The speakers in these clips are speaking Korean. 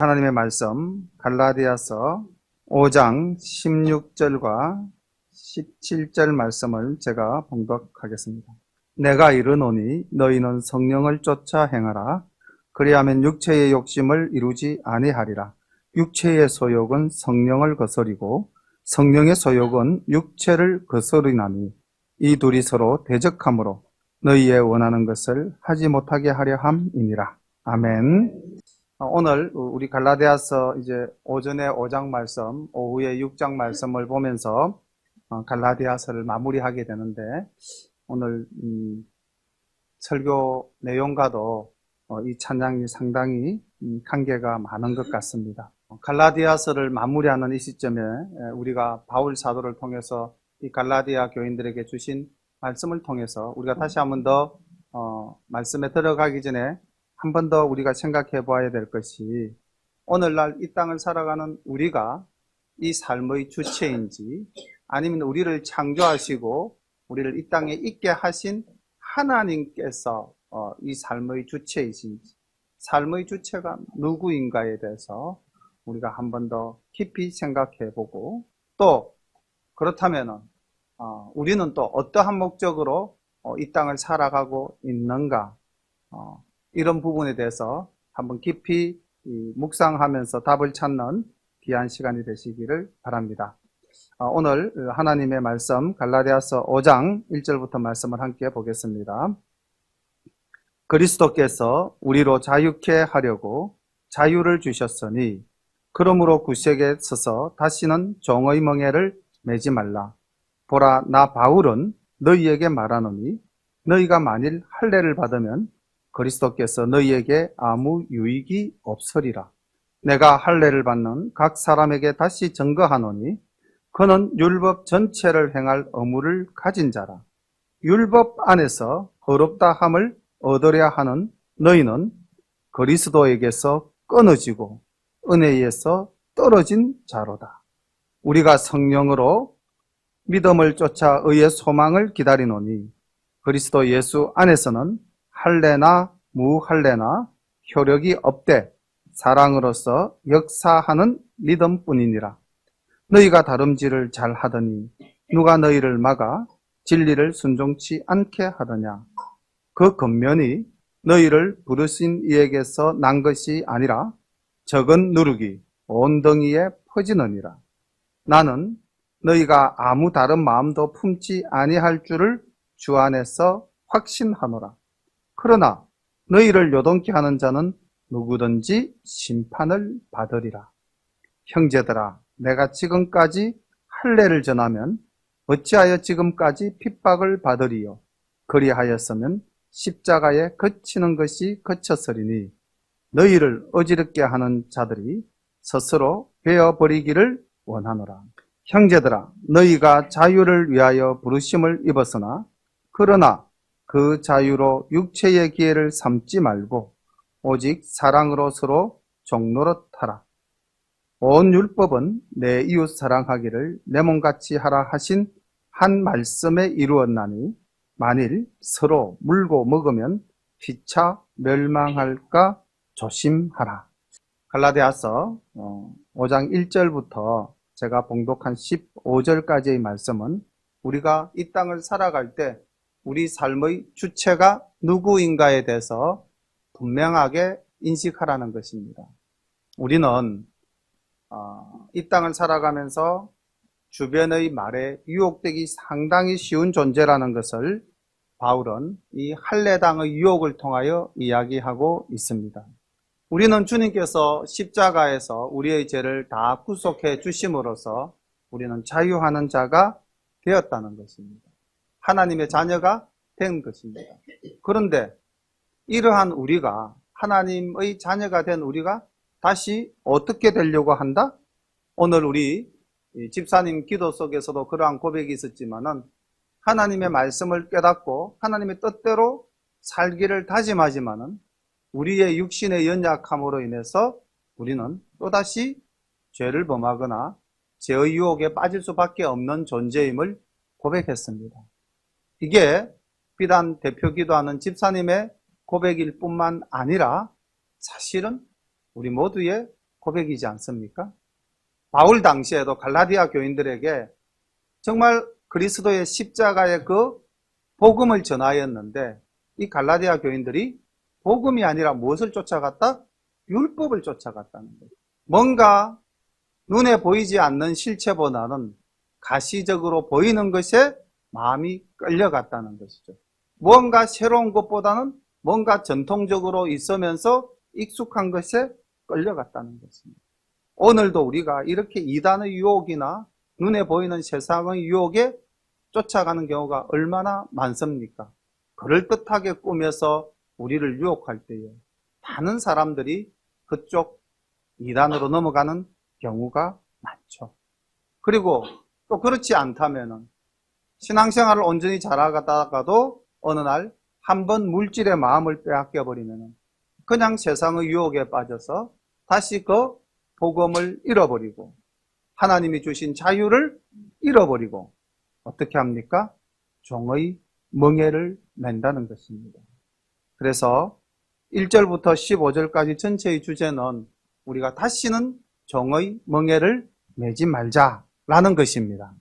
하나님의 말씀 갈라디아서 5장 16절과 17절 말씀을 제가 봉독하겠습니다. 내가 이르노니 너희는 성령을 쫓아 행하라. 그리하면 육체의 욕심을 이루지 아니하리라. 육체의 소욕은 성령을 거스리고 성령의 소욕은 육체를 거스리나니 이 둘이 서로 대적하므로 너희의 원하는 것을 하지 못하게 하려 함이니라. 아멘. 오늘 우리 갈라디아서 이제 오전에 5장 말씀, 오후에 6장 말씀을 보면서 갈라디아서를 마무리하게 되는데 오늘 설교 내용과도 이 찬양이 상당히 관계가 많은 것 같습니다. 갈라디아서를 마무리하는 이 시점에 우리가 바울 사도를 통해서 이 갈라디아 교인들에게 주신 말씀을 통해서 우리가 다시 한 번 더 말씀에 들어가기 전에 한 번 더 우리가 생각해 봐야 될 것이 오늘날 이 땅을 살아가는 우리가 이 삶의 주체인지 아니면 우리를 창조하시고 우리를 이 땅에 있게 하신 하나님께서 이 삶의 주체이신지 삶의 주체가 누구인가에 대해서 우리가 한 번 더 깊이 생각해 보고 또 그렇다면 우리는 또 어떠한 목적으로 이 땅을 살아가고 있는가 이런 부분에 대해서 한번 깊이 묵상하면서 답을 찾는 귀한 시간이 되시기를 바랍니다. 오늘 하나님의 말씀 갈라디아서 5장 1절부터 말씀을 함께 보겠습니다. 그리스도께서 우리로 자유케 하려고 자유를 주셨으니 그러므로 구색에 서서 다시는 종의 멍에를 매지 말라. 보라, 나 바울은 너희에게 말하노니 너희가 만일 할례를 받으면 그리스도께서 너희에게 아무 유익이 없으리라. 내가 할례를 받는 각 사람에게 다시 증거하노니 그는 율법 전체를 행할 의무를 가진 자라. 율법 안에서 의롭다 함을 얻으려 하는 너희는 그리스도에게서 끊어지고 은혜에서 떨어진 자로다. 우리가 성령으로 믿음을 쫓아 의의 소망을 기다리노니 그리스도 예수 안에서는 할례나 무할례나 효력이 없되 사랑으로서 역사하는 믿음뿐이니라. 너희가 다름질을 잘 하더니 누가 너희를 막아 진리를 순종치 않게 하더냐. 그 겉면이 너희를 부르신 이에게서 난 것이 아니라 적은 누룩이 온 덩이에 퍼지느니라. 나는 너희가 아무 다른 마음도 품지 아니할 줄을 주 안에서 확신하노라. 그러나 너희를 요동케 하는 자는 누구든지 심판을 받으리라. 형제들아, 내가 지금까지 할례를 전하면 어찌하여 지금까지 핍박을 받으리요? 그리하였으면 십자가에 거치는 것이 거쳤으리니 너희를 어지럽게 하는 자들이 스스로 베어버리기를 원하노라. 형제들아, 너희가 자유를 위하여 부르심을 입었으나 그러나 그 자유로 육체의 기회를 삼지 말고 오직 사랑으로 서로 종노릇하라. 온 율법은 내 이웃 사랑하기를 내 몸같이 하라 하신 한 말씀에 이루었나니 만일 서로 물고 먹으면 피차 멸망할까 조심하라. 갈라디아서 5장 1절부터 제가 봉독한 15절까지의 말씀은 우리가 이 땅을 살아갈 때 우리 삶의 주체가 누구인가에 대해서 분명하게 인식하라는 것입니다. 우리는 이 땅을 살아가면서 주변의 말에 유혹되기 상당히 쉬운 존재라는 것을 바울은 이 할례당의 유혹을 통하여 이야기하고 있습니다. 우리는 주님께서 십자가에서 우리의 죄를 다 구속해 주심으로써 우리는 자유하는 자가 되었다는 것입니다. 하나님의 자녀가 된 것입니다. 그런데 이러한 우리가 하나님의 자녀가 된 우리가 다시 어떻게 되려고 한다? 오늘 우리 집사님 기도 속에서도 그러한 고백이 있었지만은 하나님의 말씀을 깨닫고 하나님의 뜻대로 살기를 다짐하지만은 우리의 육신의 연약함으로 인해서 우리는 또다시 죄를 범하거나 죄의 유혹에 빠질 수밖에 없는 존재임을 고백했습니다. 이게 비단 대표 기도하는 집사님의 고백일 뿐만 아니라 사실은 우리 모두의 고백이지 않습니까? 바울 당시에도 갈라디아 교인들에게 정말 그리스도의 십자가의 그 복음을 전하였는데 이 갈라디아 교인들이 복음이 아니라 무엇을 쫓아갔다? 율법을 쫓아갔다는 거예요. 뭔가 눈에 보이지 않는 실체보다는 가시적으로 보이는 것에 마음이 끌려갔다는 것이죠. 무언가 새로운 것보다는 뭔가 전통적으로 있으면서 익숙한 것에 끌려갔다는 것입니다. 오늘도 우리가 이렇게 이단의 유혹이나 눈에 보이는 세상의 유혹에 쫓아가는 경우가 얼마나 많습니까? 그럴듯하게 꾸며서 우리를 유혹할 때에 많은 사람들이 그쪽 이단으로 넘어가는 경우가 많죠. 그리고 또 그렇지 않다면은 신앙생활을 온전히 잘하다가도 어느 날 한 번 물질의 마음을 빼앗겨 버리면은 그냥 세상의 유혹에 빠져서 다시 그 복음을 잃어버리고 하나님이 주신 자유를 잃어버리고 어떻게 합니까? 종의 멍에를 맨다는 것입니다. 그래서 1절부터 15절까지 전체의 주제는 우리가 다시는 종의 멍에를 매지 말자라는 것입니다.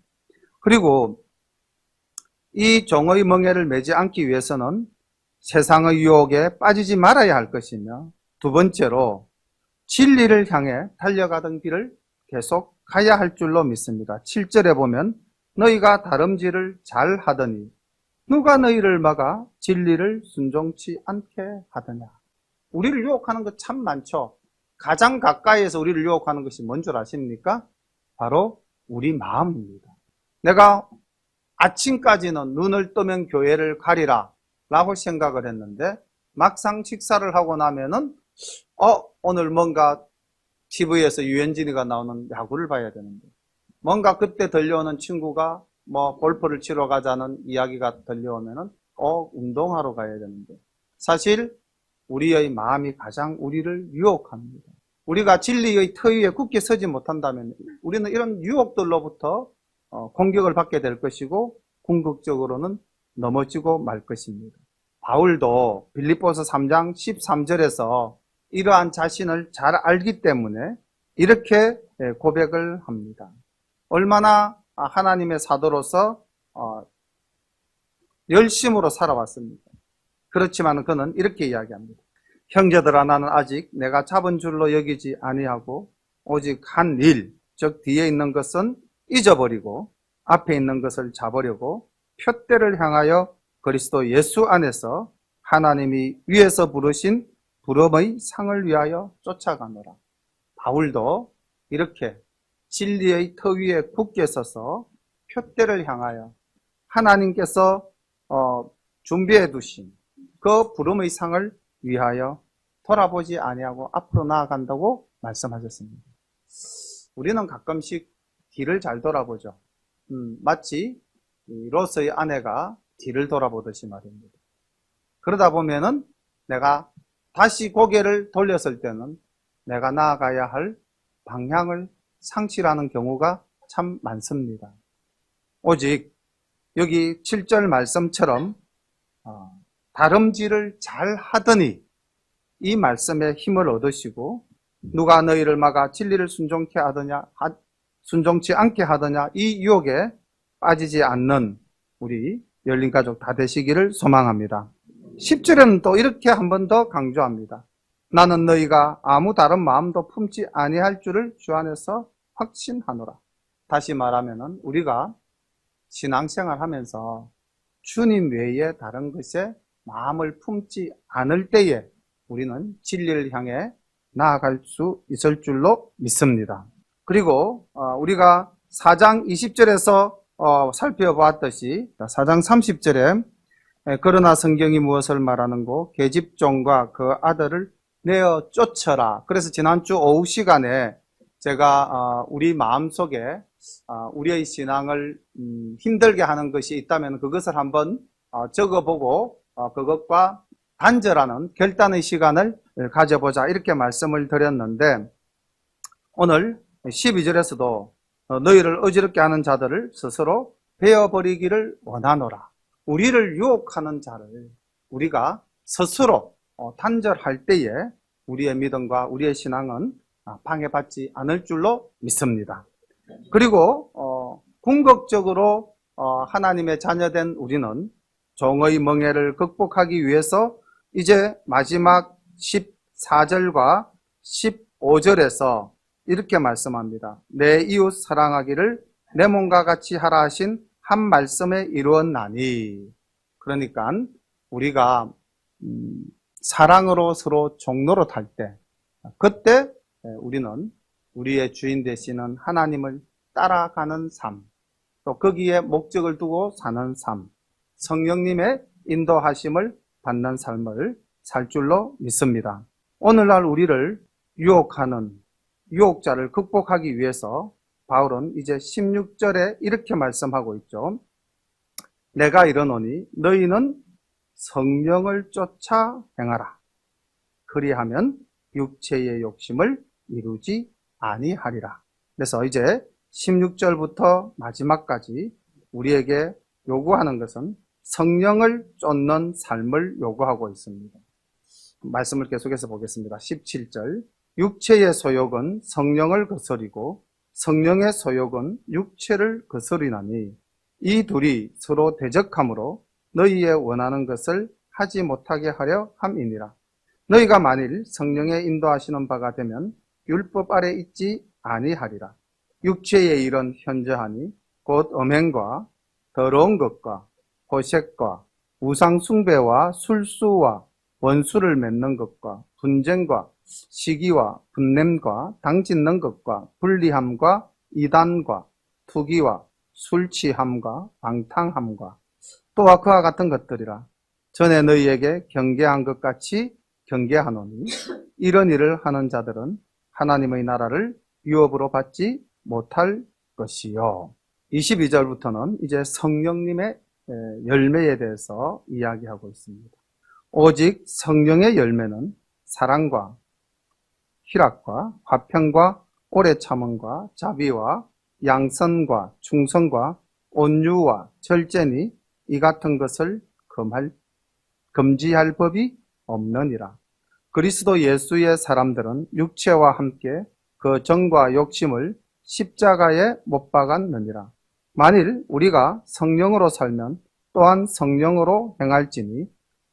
그리고 이 종의 멍에를 매지 않기 위해서는 세상의 유혹에 빠지지 말아야 할 것이며 두 번째로 진리를 향해 달려가던 길을 계속 가야 할 줄로 믿습니다. 7절에 보면 너희가 다름질을 잘 하더니 누가 너희를 막아 진리를 순종치 않게 하더냐. 우리를 유혹하는 것 참 많죠. 가장 가까이에서 우리를 유혹하는 것이 뭔 줄 아십니까? 바로 우리 마음입니다. 내가 아침까지는 눈을 뜨면 교회를 가리라 라고 생각을 했는데 막상 식사를 하고 나면은 오늘 뭔가 TV에서 유현진이가 나오는 야구를 봐야 되는데 뭔가 그때 들려오는 친구가 골프를 치러 가자는 이야기가 들려오면은 운동하러 가야 되는데 사실 우리의 마음이 가장 우리를 유혹합니다. 우리가 진리의 터 위에 굳게 서지 못한다면 우리는 이런 유혹들로부터 공격을 받게 될 것이고 궁극적으로는 넘어지고 말 것입니다. 바울도 빌립보서 3장 13절에서 이러한 자신을 잘 알기 때문에 이렇게 고백을 합니다. 얼마나 하나님의 사도로서 열심으로 살아왔습니까? 그렇지만 그는 이렇게 이야기합니다. 형제들아 나는 아직 내가 잡은 줄로 여기지 아니하고 오직 한 일, 즉 뒤에 있는 것은 잊어버리고 앞에 있는 것을 잡으려고 표대를 향하여 그리스도 예수 안에서 하나님이 위에서 부르신 부름의 상을 위하여 쫓아가노라. 바울도 이렇게 진리의 터 위에 굳게 서서 표대를 향하여 하나님께서 준비해 두신 그 부름의 상을 위하여 돌아보지 아니하고 앞으로 나아간다고 말씀하셨습니다. 우리는 가끔씩 뒤를 잘 돌아보죠. 마치 로스의 아내가 뒤를 돌아보듯이 말입니다. 그러다 보면은 내가 다시 고개를 돌렸을 때는 내가 나아가야 할 방향을 상실하는 경우가 참 많습니다. 오직 여기 7절 말씀처럼 다름질을 잘 하더니 이 말씀에 힘을 얻으시고 누가 너희를 막아 진리를 순종치 않게 하더냐 이 유혹에 빠지지 않는 우리 열린가족 다 되시기를 소망합니다. 10절에는 또 이렇게 한 번 더 강조합니다. 나는 너희가 아무 다른 마음도 품지 아니할 줄을 주 안에서 확신하노라. 다시 말하면은 우리가 신앙생활 하면서 주님 외에 다른 것에 마음을 품지 않을 때에 우리는 진리를 향해 나아갈 수 있을 줄로 믿습니다. 그리고 우리가 4장 20절에서 살펴보았듯이 4장 30절에 그러나 성경이 무엇을 말하는고 계집종과 그 아들을 내어 쫓아라. 그래서 지난주 오후 시간에 제가 우리 마음속에 우리의 신앙을 힘들게 하는 것이 있다면 그것을 한번 적어보고 그것과 단절하는 결단의 시간을 가져보자 이렇게 말씀을 드렸는데 오늘 12절에서도 너희를 어지럽게 하는 자들을 스스로 베어버리기를 원하노라. 우리를 유혹하는 자를 우리가 스스로 단절할 때에 우리의 믿음과 우리의 신앙은 방해받지 않을 줄로 믿습니다. 그리고 궁극적으로 하나님의 자녀된 우리는 종의 멍에를 극복하기 위해서 이제 마지막 14절과 15절에서 이렇게 말씀합니다. 내 이웃 사랑하기를 내 몸과 같이 하라 하신 한 말씀에 이루었나니. 그러니까 우리가 사랑으로 서로 종로로 탈 때, 그때 우리는 우리의 주인 되시는 하나님을 따라가는 삶, 또 거기에 목적을 두고 사는 삶, 성령님의 인도하심을 받는 삶을 살 줄로 믿습니다. 오늘날 우리를 유혹하는 유혹자를 극복하기 위해서 바울은 이제 16절에 이렇게 말씀하고 있죠. 내가 이르노니 너희는 성령을 쫓아 행하라. 그리하면 육체의 욕심을 이루지 아니하리라. 그래서 이제 16절부터 마지막까지 우리에게 요구하는 것은 성령을 쫓는 삶을 요구하고 있습니다. 말씀을 계속해서 보겠습니다. 17절. 육체의 소욕은 성령을 거스리고 성령의 소욕은 육체를 거스리나니 이 둘이 서로 대적하므로 너희의 원하는 것을 하지 못하게 하려 함이니라. 너희가 만일 성령의 인도하시는 바가 되면 율법 아래 있지 아니하리라. 육체의 일은 현저하니 곧 음행과 더러운 것과 호색과 우상 숭배와 술수와 원수를 맺는 것과 분쟁과 시기와 분냄과 당짓는 것과 불리함과 이단과 투기와 술 취함과 방탕함과 또한 그와 같은 것들이라. 전에 너희에게 경계한 것 같이 경계하노니 이런 일을 하는 자들은 하나님의 나라를 유업으로 받지 못할 것이요. 22절부터는 이제 성령님의 열매에 대해서 이야기하고 있습니다. 오직 성령의 열매는 사랑과 희락과 화평과 오래 참음과 자비와 양선과 충성과 온유와 절제니 이 같은 것을 금지할 법이 없느니라. 그리스도 예수의 사람들은 육체와 함께 그 정과 욕심을 십자가에 못 박았느니라. 만일 우리가 성령으로 살면 또한 성령으로 행할지니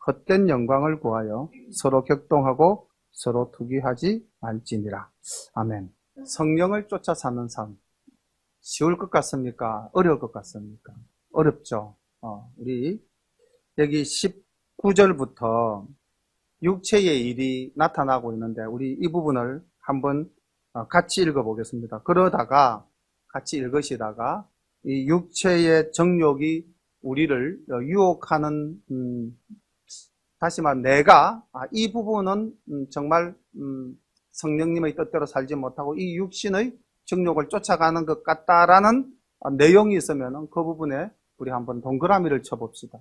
헛된 영광을 구하여 서로 격동하고 서로 투기하지 말지니라. 아멘. 성령을 쫓아 사는 삶, 쉬울 것 같습니까? 어려울 것 같습니까? 어렵죠. 우리 여기 19절부터 육체의 일이 나타나고 있는데 우리 이 부분을 한번 같이 읽어보겠습니다. 그러다가 같이 읽으시다가 이 육체의 정욕이 우리를 유혹하는 다시 말하면 내가 이 부분은 정말 성령님의 뜻대로 살지 못하고 이 육신의 정욕을 쫓아가는 것 같다라는 내용이 있으면 그 부분에 우리 한번 동그라미를 쳐봅시다.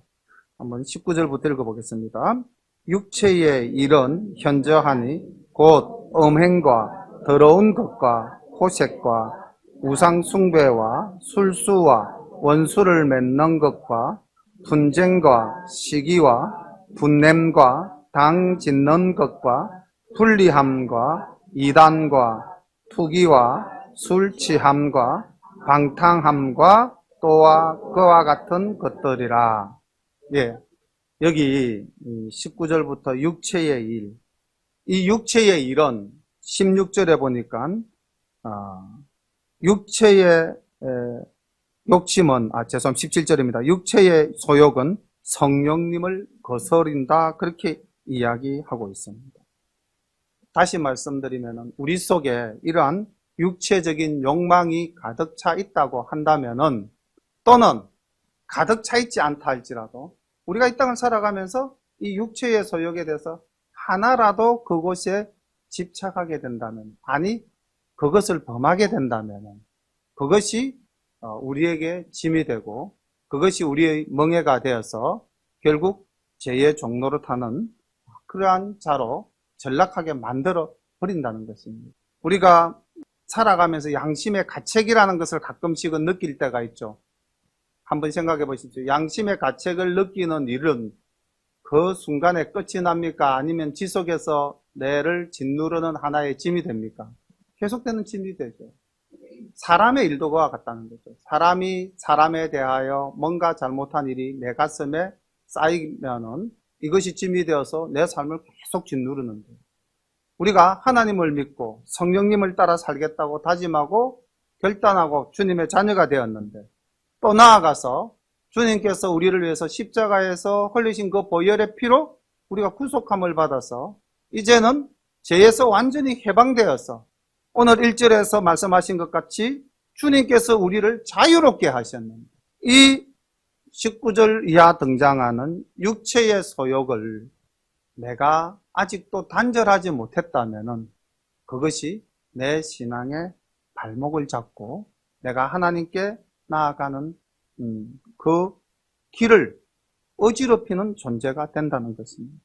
한번 19절부터 읽어보겠습니다. 육체의 일은 현저하니 곧 음행과 더러운 것과 호색과 우상 숭배와 술수와 원수를 맺는 것과 분쟁과 시기와 분냄과 당 짓는 것과 불리함과 이단과 투기와 술 취함과 방탕함과 또한 그와 같은 것들이라. 예, 여기 19절부터 육체의 일, 이 육체의 일은 16절에 보니까 육체의 욕심은 17절입니다. 육체의 소욕은 성령님을 거스린다, 그렇게 이야기하고 있습니다. 다시 말씀드리면 우리 속에 이러한 육체적인 욕망이 가득 차 있다고 한다면은, 또는 가득 차 있지 않다 할지라도 우리가 이 땅을 살아가면서 이 육체의 소욕에 대해서 하나라도 그곳에 집착하게 된다면, 아니 그것을 범하게 된다면 그것이 우리에게 짐이 되고 그것이 우리의 멍에가 되어서 결국 죄의 종로로 타는 그러한 자로 전락하게 만들어 버린다는 것입니다. 우리가 살아가면서 양심의 가책이라는 것을 가끔씩은 느낄 때가 있죠. 한번 생각해 보십시오. 양심의 가책을 느끼는 일은 그 순간에 끝이 납니까? 아니면 지속해서 뇌를 짓누르는 하나의 짐이 됩니까? 계속되는 진리되죠. 사람의 일도 그와 같다는 거죠. 사람이 사람에 대하여 뭔가 잘못한 일이 내 가슴에 쌓이면은 이것이 짐이 되어서 내 삶을 계속 짓누르는 거예요. 우리가 하나님을 믿고 성령님을 따라 살겠다고 다짐하고 결단하고 주님의 자녀가 되었는데, 또 나아가서 주님께서 우리를 위해서 십자가에서 흘리신 그 보혈의 피로 우리가 구속함을 받아서 이제는 죄에서 완전히 해방되어서 오늘 1절에서 말씀하신 것 같이 주님께서 우리를 자유롭게 하셨는데, 이 19절 이하 등장하는 육체의 소욕을 내가 아직도 단절하지 못했다면은 그것이 내 신앙의 발목을 잡고 내가 하나님께 나아가는 그 길을 어지럽히는 존재가 된다는 것입니다.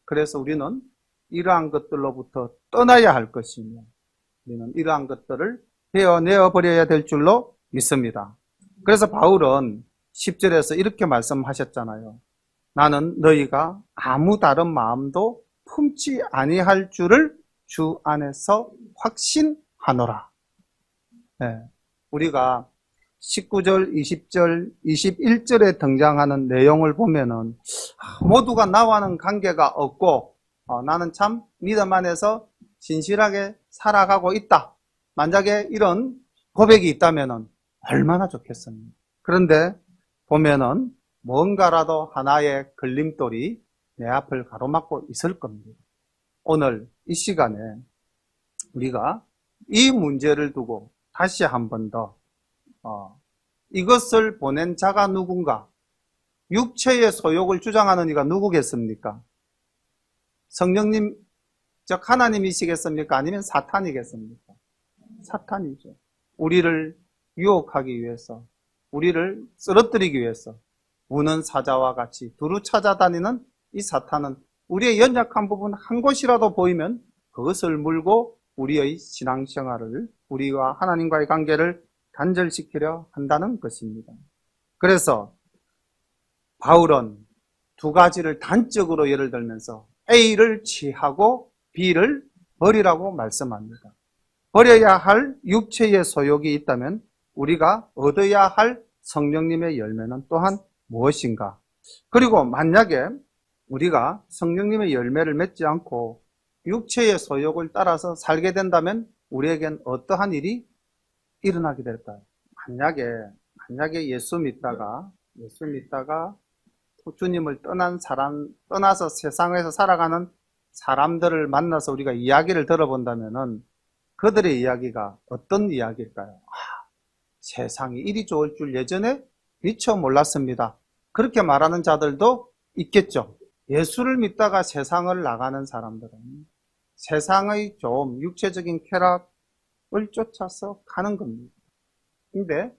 그래서 우리는 이러한 것들로부터 떠나야 할 것이며, 우리는 이러한 것들을 베어내어 버려야 될 줄로 믿습니다. 그래서 바울은 10절에서 이렇게 말씀하셨잖아요. 나는 너희가 아무 다른 마음도 품지 아니할 줄을 주 안에서 확신하노라. 네, 우리가 19절, 20절, 21절에 등장하는 내용을 보면은 모두가 나와는 관계가 없고 나는 참 믿음 안에서 진실하게 살아가고 있다. 만약에 이런 고백이 있다면은 얼마나 좋겠습니까? 그런데 보면은 뭔가라도 하나의 걸림돌이 내 앞을 가로막고 있을 겁니다. 오늘 이 시간에 우리가 이 문제를 두고 다시 한 번 더 이것을 보낸 자가 누군가? 육체의 소욕을 주장하는 이가 누구겠습니까? 성령님, 즉 하나님이시겠습니까? 아니면 사탄이겠습니까? 사탄이죠. 우리를 유혹하기 위해서, 우리를 쓰러뜨리기 위해서 우는 사자와 같이 두루 찾아다니는 이 사탄은 우리의 연약한 부분 한 곳이라도 보이면 그것을 물고 우리의 신앙생활을, 우리와 하나님과의 관계를 단절시키려 한다는 것입니다. 그래서 바울은 두 가지를 단적으로 예를 들면서 A를 취하고 B를 버리라고 말씀합니다. 버려야 할 육체의 소욕이 있다면 우리가 얻어야 할 성령님의 열매는 또한 무엇인가? 그리고 만약에 우리가 성령님의 열매를 맺지 않고 육체의 소욕을 따라서 살게 된다면 우리에겐 어떠한 일이 일어나게 될까요? 만약에 예수 믿다가 주님을 떠나서 세상에서 살아가는 사람들을 만나서 우리가 이야기를 들어본다면은 그들의 이야기가 어떤 이야기일까요? 세상이 이리 좋을 줄 예전에 미처 몰랐습니다. 그렇게 말하는 자들도 있겠죠. 예수를 믿다가 세상을 나가는 사람들은 세상의 좀 육체적인 쾌락을 쫓아서 가는 겁니다. 근데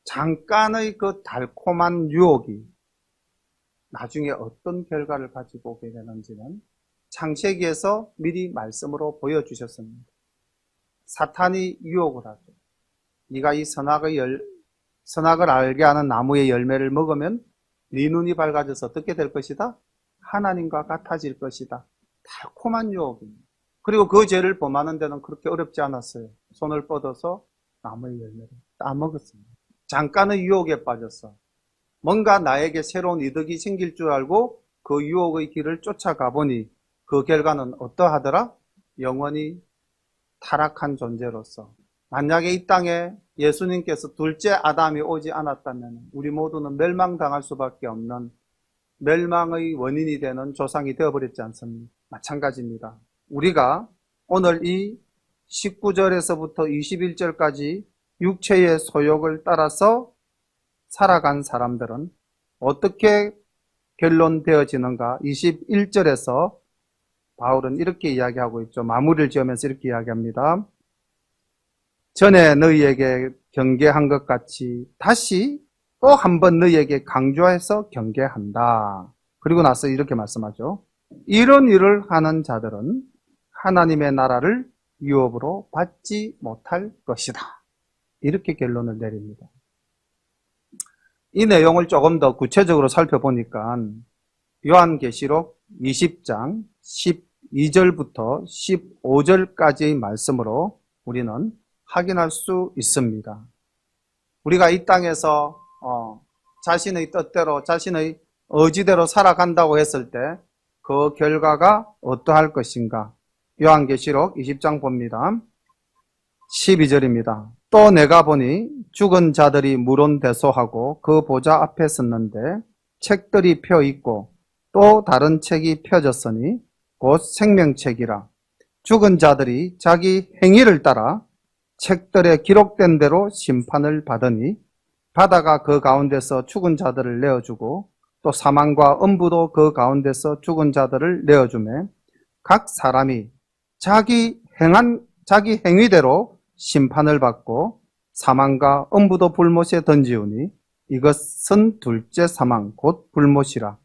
잠깐의 그 달콤한 유혹이 나중에 어떤 결과를 가지고 오게 되는지는 창세기에서 미리 말씀으로 보여주셨습니다. 사탄이 유혹을 하죠. 네가 이 선악을 알게 하는 나무의 열매를 먹으면 네 눈이 밝아져서 어떻게 될 것이다? 하나님과 같아질 것이다. 달콤한 유혹입니다. 그리고 그 죄를 범하는 데는 그렇게 어렵지 않았어요. 손을 뻗어서 나무의 열매를 따먹었습니다. 잠깐의 유혹에 빠져서 뭔가 나에게 새로운 이득이 생길 줄 알고 그 유혹의 길을 쫓아가 보니 그 결과는 어떠하더라? 영원히 타락한 존재로서, 만약에 이 땅에 예수님께서 둘째 아담이 오지 않았다면 우리 모두는 멸망당할 수밖에 없는 멸망의 원인이 되는 조상이 되어버렸지 않습니까? 마찬가지입니다. 우리가 오늘 이 19절에서부터 21절까지 육체의 소욕을 따라서 살아간 사람들은 어떻게 결론되어지는가? 21절에서 바울은 이렇게 이야기하고 있죠. 마무리를 지으면서 이렇게 이야기합니다. 전에 너희에게 경계한 것 같이 다시 또 한 번 너희에게 강조해서 경계한다. 그리고 나서 이렇게 말씀하죠. 이런 일을 하는 자들은 하나님의 나라를 유업으로 받지 못할 것이다. 이렇게 결론을 내립니다. 이 내용을 조금 더 구체적으로 살펴보니까 요한계시록 20장 12절부터 15절까지의 말씀으로 우리는 확인할 수 있습니다. 우리가 이 땅에서 자신의 뜻대로 자신의 의지대로 살아간다고 했을 때 그 결과가 어떠할 것인가? 요한계시록 20장 봅니다. 12절입니다. 또 내가 보니 죽은 자들이 물온대소하고 그 보좌 앞에 섰는데 책들이 펴 있고 또 다른 책이 펴졌으니 곧 생명책이라. 죽은 자들이 자기 행위를 따라 책들에 기록된 대로 심판을 받으니 바다가 그 가운데서 죽은 자들을 내어주고 또 사망과 음부도 그 가운데서 죽은 자들을 내어주매 각 사람이 자기 행위대로 심판을 받고 사망과 음부도 불못에 던지우니 이것은 둘째 사망 곧 불못이라.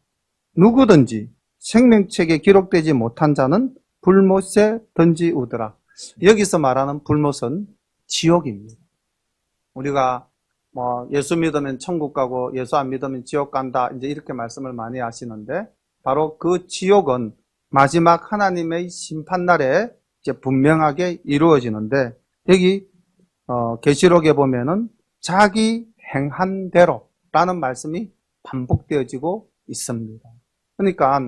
누구든지 생명책에 기록되지 못한 자는 불못에 던지우더라. 여기서 말하는 불못은 지옥입니다. 우리가 예수 믿으면 천국 가고 예수 안 믿으면 지옥 간다 이제 이렇게 말씀을 많이 하시는데 바로 그 지옥은 마지막 하나님의 심판날에 이제 분명하게 이루어지는데 여기 계시록에 보면은 자기 행한 대로라는 말씀이 반복되어지고 있습니다. 그러니까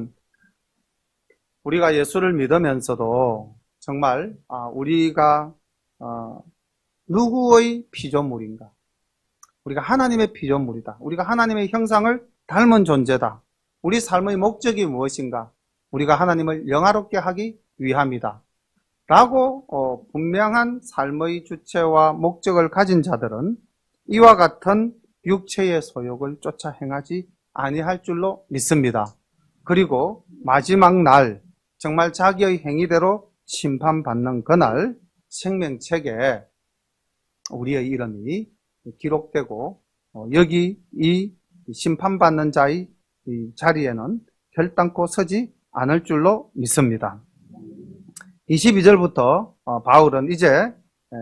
우리가 예수를 믿으면서도 정말 우리가 누구의 피조물인가? 우리가 하나님의 피조물이다. 우리가 하나님의 형상을 닮은 존재다. 우리 삶의 목적이 무엇인가? 우리가 하나님을 영화롭게 하기 위함이다. 라고 분명한 삶의 주체와 목적을 가진 자들은 이와 같은 육체의 소욕을 쫓아 행하지 아니할 줄로 믿습니다. 그리고 마지막 날 정말 자기의 행위대로 심판받는 그날 생명책에 우리의 이름이 기록되고 여기 이 심판받는 자의 이 자리에는 결단코 서지 않을 줄로 믿습니다. 22절부터 바울은 이제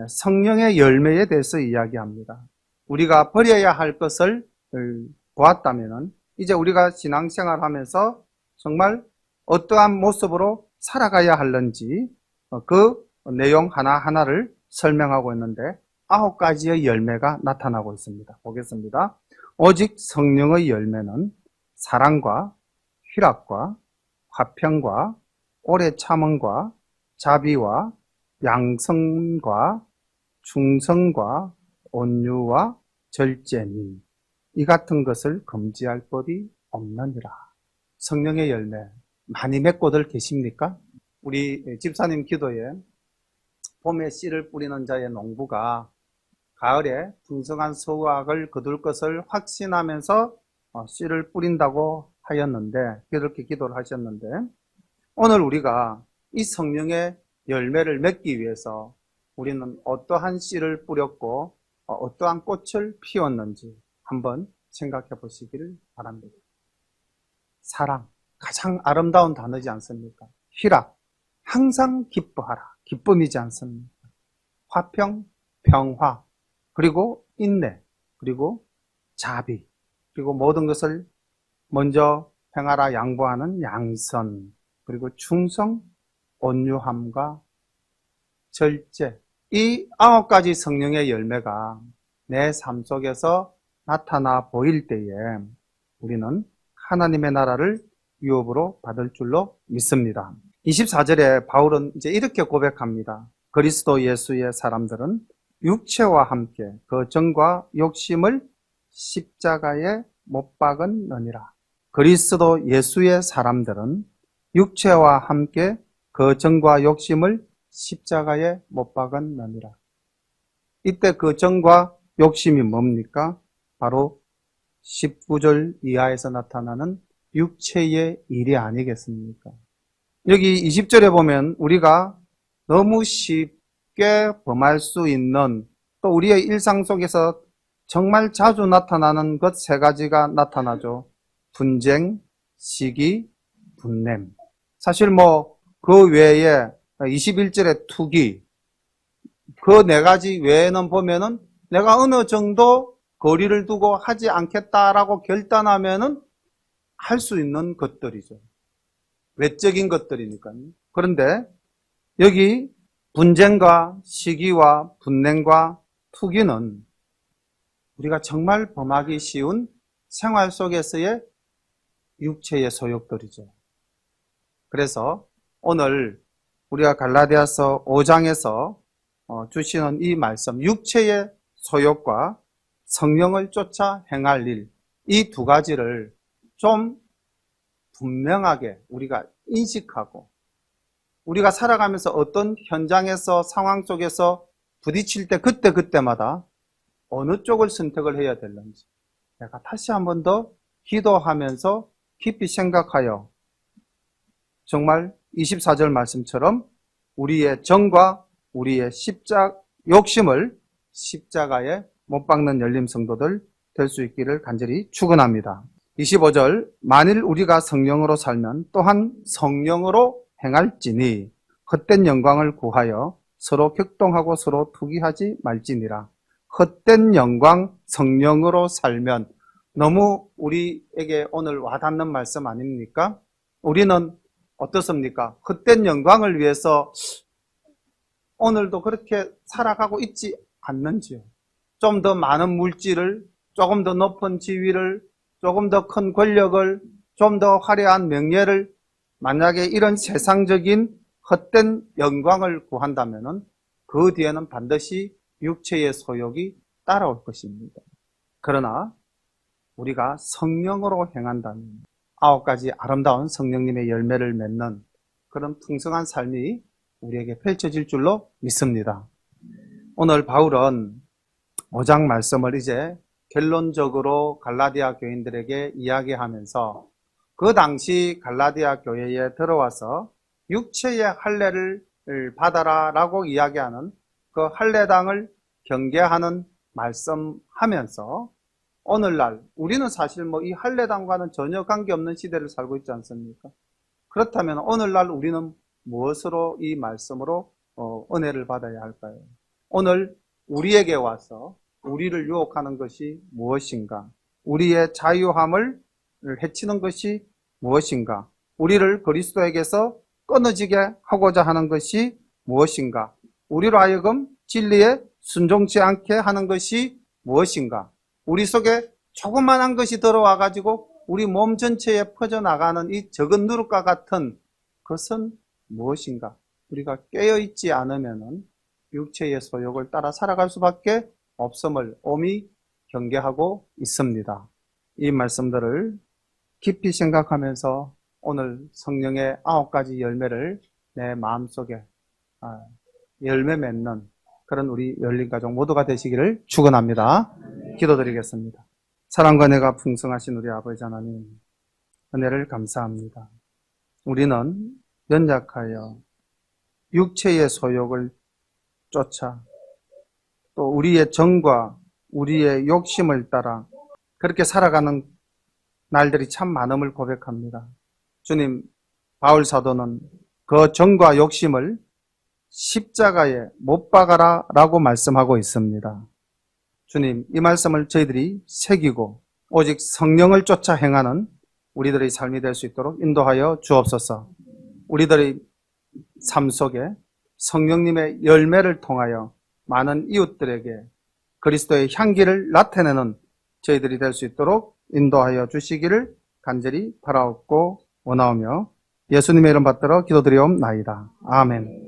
성령의 열매에 대해서 이야기합니다. 우리가 버려야 할 것을 보았다면 이제 우리가 신앙생활 하면서 정말 어떠한 모습으로 살아가야 하는지 그 내용 하나하나를 설명하고 있는데 9가지의 열매가 나타나고 있습니다. 보겠습니다. 오직 성령의 열매는 사랑과 희락과 화평과 오래 참음과 자비와 양성과 충성과 온유와 절제니 이 같은 것을 금지할 법이 없느니라. 성령의 열매 많이 맺고들 계십니까? 우리 집사님 기도에 봄에 씨를 뿌리는 자의 농부가 가을에 풍성한 수확을 거둘 것을 확신하면서 씨를 뿌린다고 하였는데 그렇게 기도를 하셨는데 오늘 우리가 이 성령의 열매를 맺기 위해서 우리는 어떠한 씨를 뿌렸고 어떠한 꽃을 피웠는지 한번 생각해 보시기를 바랍니다. 사랑, 가장 아름다운 단어지 않습니까? 희락, 항상 기뻐하라, 기쁨이지 않습니까? 화평, 평화, 그리고 인내, 그리고 자비, 그리고 모든 것을 먼저 행하라 양보하는 양선, 그리고 충성, 온유함과 절제. 이 9가지 성령의 열매가 내 삶 속에서 나타나 보일 때에 우리는 하나님의 나라를 유업으로 받을 줄로 믿습니다. 24절에 바울은 이제 이렇게 고백합니다. 그리스도 예수의 사람들은 육체와 함께 그 정과 욕심을 십자가에 못 박은느니라. 그리스도 예수의 사람들은 육체와 함께 그 정과 욕심을 십자가에 못 박았느니라. 이때 그 정과 욕심이 뭡니까? 바로 19절 이하에서 나타나는 육체의 일이 아니겠습니까? 여기 20절에 보면 우리가 너무 쉽게 범할 수 있는 또 우리의 일상 속에서 정말 자주 나타나는 것 3가지가 나타나죠. 분쟁, 시기, 분냄. 사실 그 외에 21절의 투기, 그 4가지 외에는 보면은 내가 어느 정도 거리를 두고 하지 않겠다라고 결단하면은 할 수 있는 것들이죠. 외적인 것들이니까요. 그런데 여기 분쟁과 시기와 분냉과 투기는 우리가 정말 범하기 쉬운 생활 속에서의 육체의 소욕들이죠. 그래서 오늘 우리가 갈라디아서 5장에서 주시는 이 말씀, 육체의 소욕과 성령을 쫓아 행할 일, 이 두 가지를 좀 분명하게 우리가 인식하고, 우리가 살아가면서 어떤 현장에서 상황 속에서 부딪힐 때 그때마다 어느 쪽을 선택을 해야 되는지 내가 다시 한 번 더 기도하면서 깊이 생각하여 정말 24절 말씀처럼 우리의 정과 우리의 욕심을 십자가에 못 박는 열림 성도들 될 수 있기를 간절히 축원합니다. 25절, 만일 우리가 성령으로 살면 또한 성령으로 행할지니 헛된 영광을 구하여 서로 격동하고 서로 투기하지 말지니라. 헛된 영광, 성령으로 살면 너무 우리에게 오늘 와닿는 말씀 아닙니까? 우리는 어떻습니까? 헛된 영광을 위해서 오늘도 그렇게 살아가고 있지 않는지요? 좀 더 많은 물질을, 조금 더 높은 지위를, 조금 더 큰 권력을, 좀 더 화려한 명예를, 만약에 이런 세상적인 헛된 영광을 구한다면 그 뒤에는 반드시 육체의 소욕이 따라올 것입니다. 그러나 우리가 성령으로 행한다면 9가지 아름다운 성령님의 열매를 맺는 그런 풍성한 삶이 우리에게 펼쳐질 줄로 믿습니다. 오늘 바울은 5장 말씀을 이제 결론적으로 갈라디아 교인들에게 이야기하면서 그 당시 갈라디아 교회에 들어와서 육체의 할례를 받아라 라고 이야기하는 그 할례당을 경계하는 말씀하면서 오늘날 우리는 사실 이 할례당과는 전혀 관계없는 시대를 살고 있지 않습니까? 그렇다면 오늘날 우리는 무엇으로 이 말씀으로 은혜를 받아야 할까요? 오늘 우리에게 와서 우리를 유혹하는 것이 무엇인가? 우리의 자유함을 해치는 것이 무엇인가? 우리를 그리스도에게서 끊어지게 하고자 하는 것이 무엇인가? 우리로 하여금 진리에 순종치 않게 하는 것이 무엇인가? 우리 속에 조그만한 것이 들어와가지고 우리 몸 전체에 퍼져나가는 이 적은 누룩과 같은 것은 무엇인가? 우리가 깨어있지 않으면 육체의 소욕을 따라 살아갈 수밖에 없음을 엄히 경계하고 있습니다. 이 말씀들을 깊이 생각하면서 오늘 성령의 9가지 열매를 내 마음속에 열매 맺는 그런 우리 열린 가족 모두가 되시기를 축원합니다. 기도드리겠습니다. 사랑과 은혜가 풍성하신 우리 아버지 하나님, 은혜를 감사합니다. 우리는 연약하여 육체의 소욕을 쫓아 또 우리의 정과 우리의 욕심을 따라 그렇게 살아가는 날들이 참 많음을 고백합니다. 주님, 바울 사도는 그 정과 욕심을 십자가에 못 박아라 라고 말씀하고 있습니다. 주님, 이 말씀을 저희들이 새기고 오직 성령을 쫓아 행하는 우리들의 삶이 될 수 있도록 인도하여 주옵소서. 우리들의 삶 속에 성령님의 열매를 통하여 많은 이웃들에게 그리스도의 향기를 나타내는 저희들이 될 수 있도록 인도하여 주시기를 간절히 바라옵고 원하오며 예수님의 이름 받들어 기도드리옵나이다. 아멘.